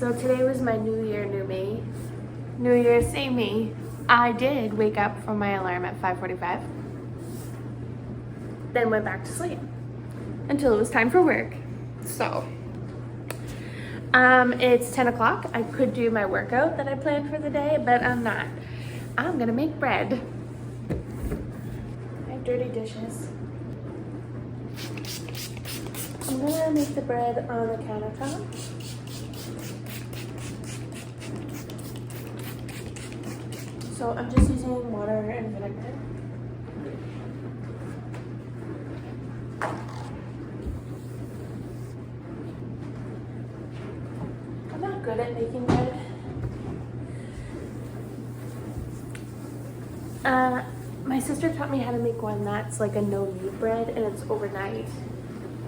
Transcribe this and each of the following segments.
So today was my New Year, new me. New Year, same me. I did wake up from my alarm at 5:45. Then went back to sleep until it was time for work. So, it's 10 o'clock. I could do my workout that I planned for the day, but I'm not. I'm gonna make bread. I have dirty dishes. I'm gonna make the bread on the countertop. So I'm just using water and vinegar. I'm not good at making bread. My sister taught me how to make one that's like a no-knead bread and it's overnight.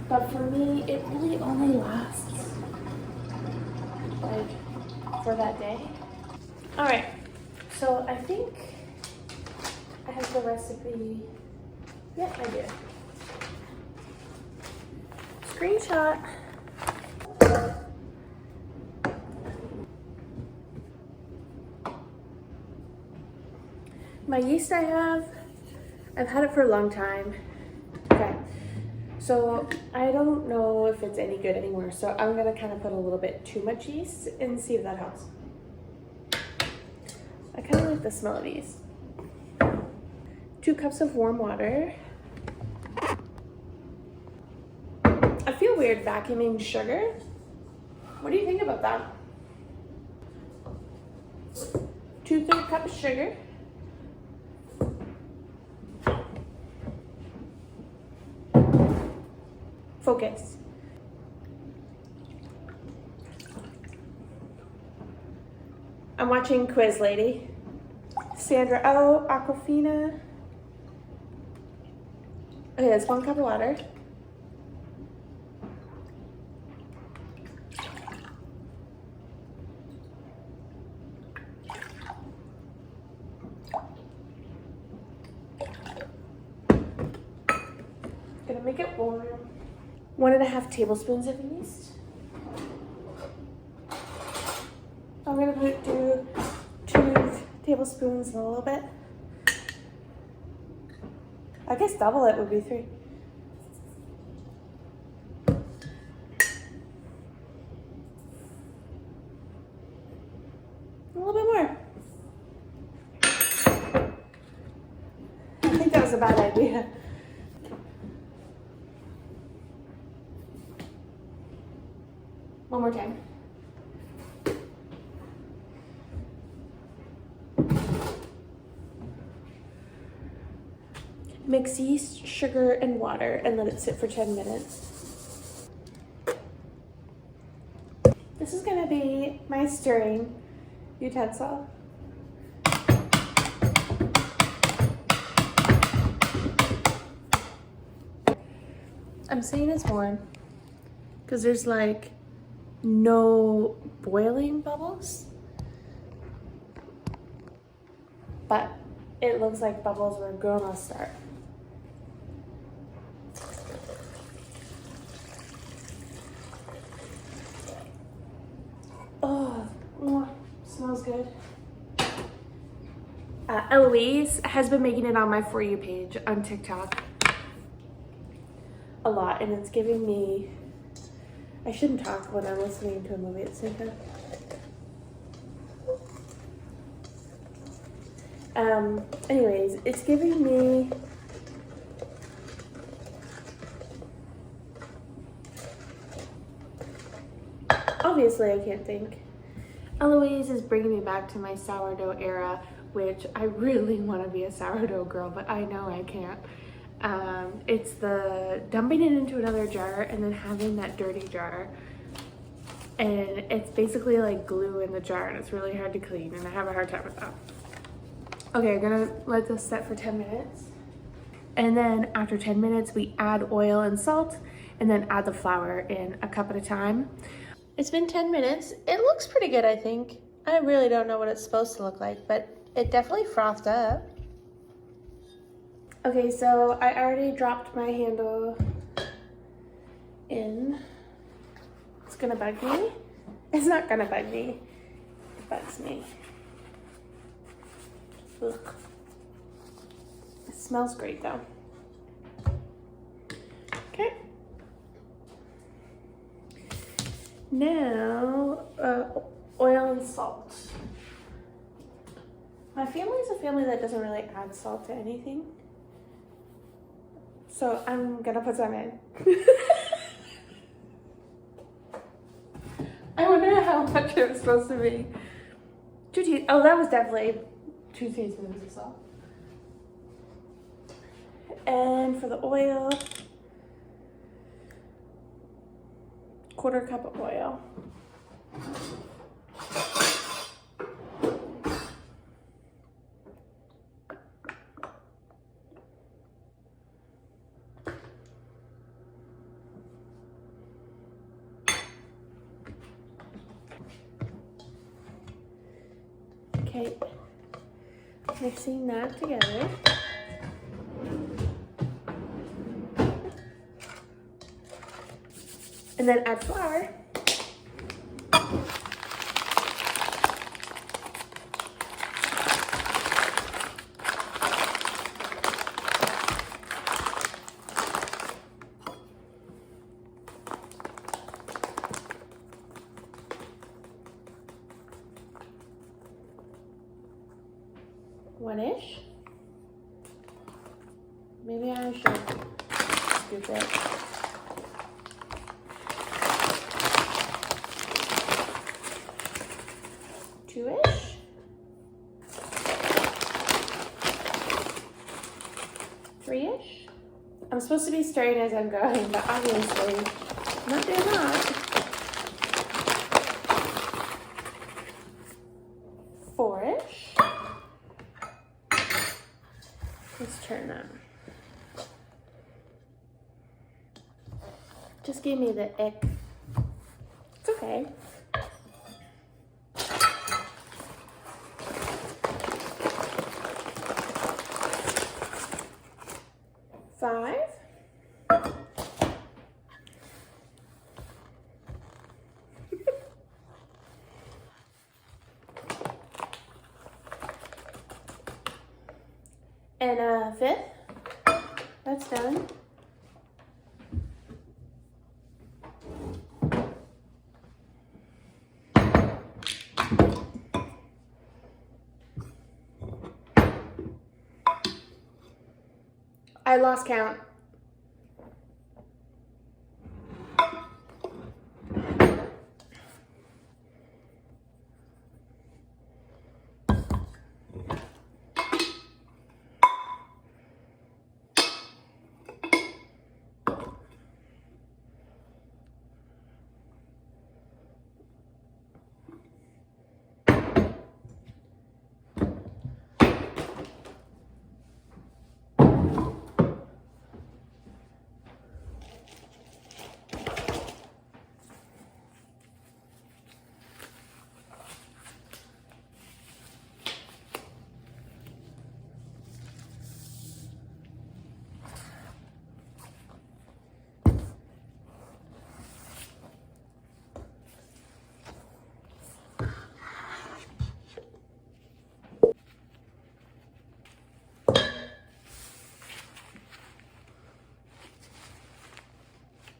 But for me, it really only lasts like for that day. All right, so I think I have the recipe. Yeah, I do. Screenshot. My yeast I've had it for a long time. Okay, so I don't know if it's any good anymore, so I'm gonna kind of put a little bit too much yeast and see if that helps. I kind of like the smell of yeast. 2 cups of warm water. I feel weird vacuuming sugar. What do you think about that? 2/3 cups of sugar. Focus. I'm watching Quiz Lady. Sandra O, Aquafina. Okay, that's 1 cup of water. Gonna make it warm. 1.5 tablespoons of yeast. I'm gonna do 2 tablespoons and a little bit. I guess double it would be 3. A little bit more. I think that was a bad idea. One more time. Mix yeast, sugar, and water and let it sit for 10 minutes. This is gonna be my stirring utensil. I'm saying it's warm because there's like no boiling bubbles, but it looks like bubbles were gonna start. Oh, smells good. Eloise has been making it on my For You page on TikTok a lot, and it's giving me, I shouldn't talk when I'm listening to a movie at the same time. Anyways, it's giving me obviously I can't think. Eloise is bringing me back to my sourdough era, which I really want to be a sourdough girl, but I know I can't. It's the dumping it into another jar and then having that dirty jar, and it's basically like glue in the jar and it's really hard to clean, and I have a hard time with that. Okay, I'm gonna let this set for 10 minutes. And then after 10 minutes, we add oil and salt and then add the flour in a cup at a time. It's been 10 minutes. It looks pretty good, I think. I really don't know what it's supposed to look like, but it definitely frothed up. Okay, so I already dropped my handle in. It's gonna bug me. It's not gonna bug me. It bugs me. Ugh. It smells great though. Okay. Now, oil and salt. My family is a family that doesn't really add salt to anything. So I'm gonna put some in. I wonder how much it was supposed to be. 2 teaspoons. Oh, that was definitely 2 teaspoons of salt. And for the oil, 1/4 cup of oil. Okay, mixing that together. And then add flour. One-ish. Maybe I should scoop it. Two-ish. Three-ish. I'm supposed to be stirring as I'm going, but obviously I'm not doing that. 4-ish. Let's turn that. Just gave me the ick. It's okay. 5. And a 5th. That's done. I lost count.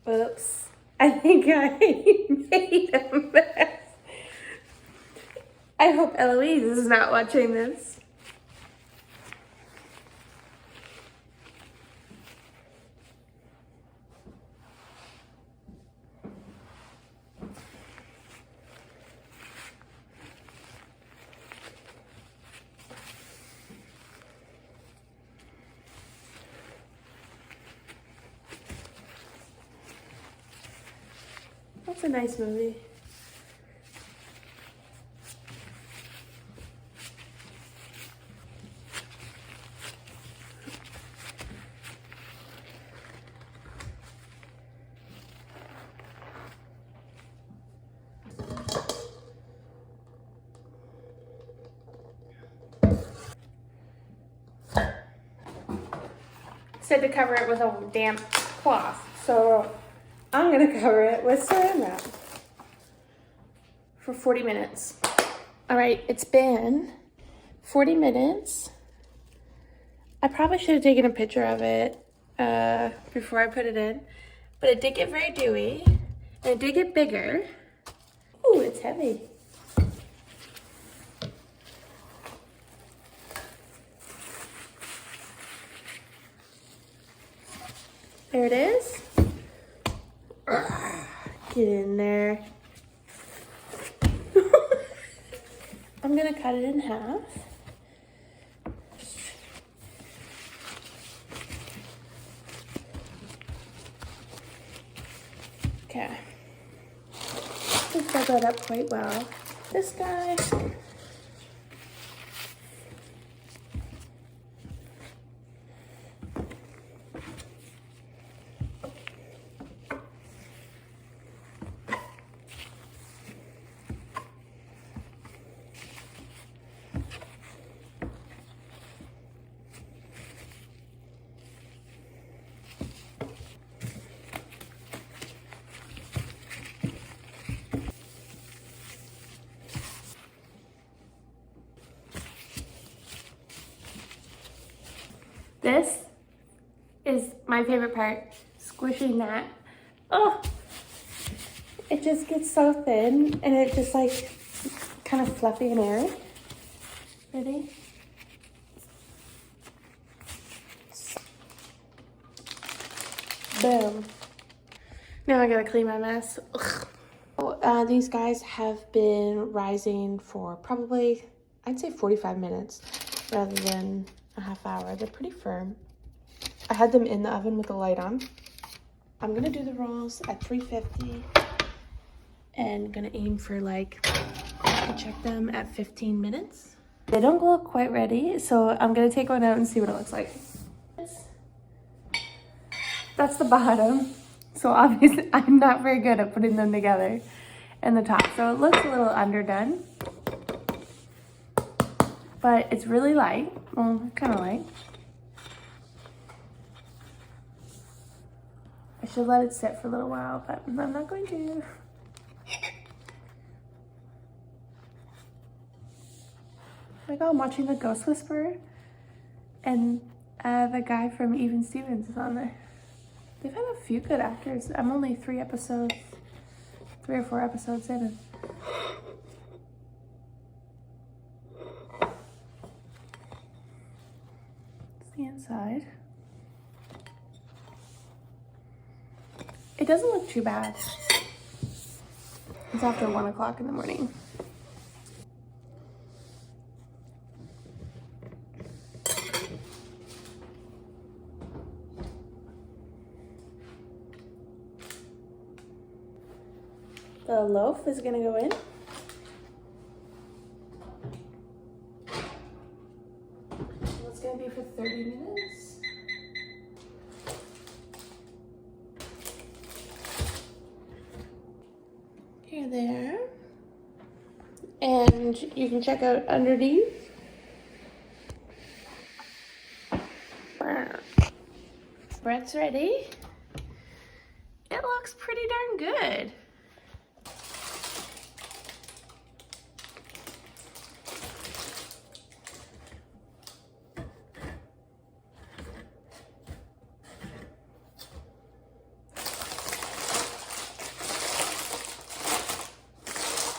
Oops. I think I made a mess. I hope Eloise is not watching this. That's a nice movie. Said to cover it with a damp cloth, so I'm gonna cover it with Saran Wrap. for 40 minutes. All right, it's been 40 minutes. I probably should have taken a picture of it before I put it in, but it did get very dewy and it did get bigger. Ooh, it's heavy. There it is. Get in there. I'm gonna cut it in half. Okay. We filled that up quite well. This guy. This is my favorite part, squishing that. Oh, it just gets so thin and it just like kind of fluffy and airy. Ready? Boom. Now I gotta clean my mess. These guys have been rising for probably, I'd say 45 minutes rather than a half hour. They're pretty firm. I had them in the oven with the light on. I'm gonna do the rolls at 350 and gonna aim for like, check them at 15 minutes. They don't look quite ready, so I'm gonna take one out and see what it looks like. That's the bottom. So obviously I'm not very good at putting them together. And the top, so it looks a little underdone. But it's really light, well, kind of light. I should let it sit for a little while, but I'm not going to. Like, I'm watching The Ghost Whisperer, and the guy from Even Stevens is on there. They've had a few good actors. I'm only 3 or 4 episodes in. It's the inside. It doesn't look too bad. It's after 1 o'clock in the morning. The loaf is gonna go in. It's gonna be for 30 minutes. Here, there. And you can check out underneath. Bread's ready. It looks pretty darn good.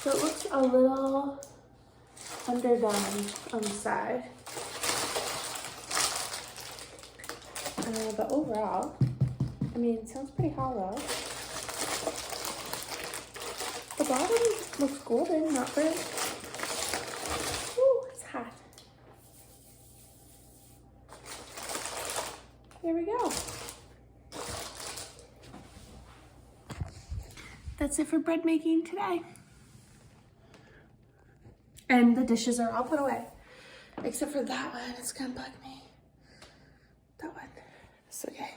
So it looks a little underdone on the side. But overall, I mean, it sounds pretty hollow. The bottom looks golden, not burnt. Ooh, it's hot. There we go. That's it for bread making today. And the dishes are all put away, except for that one. It's gonna bug me. That one. It's okay.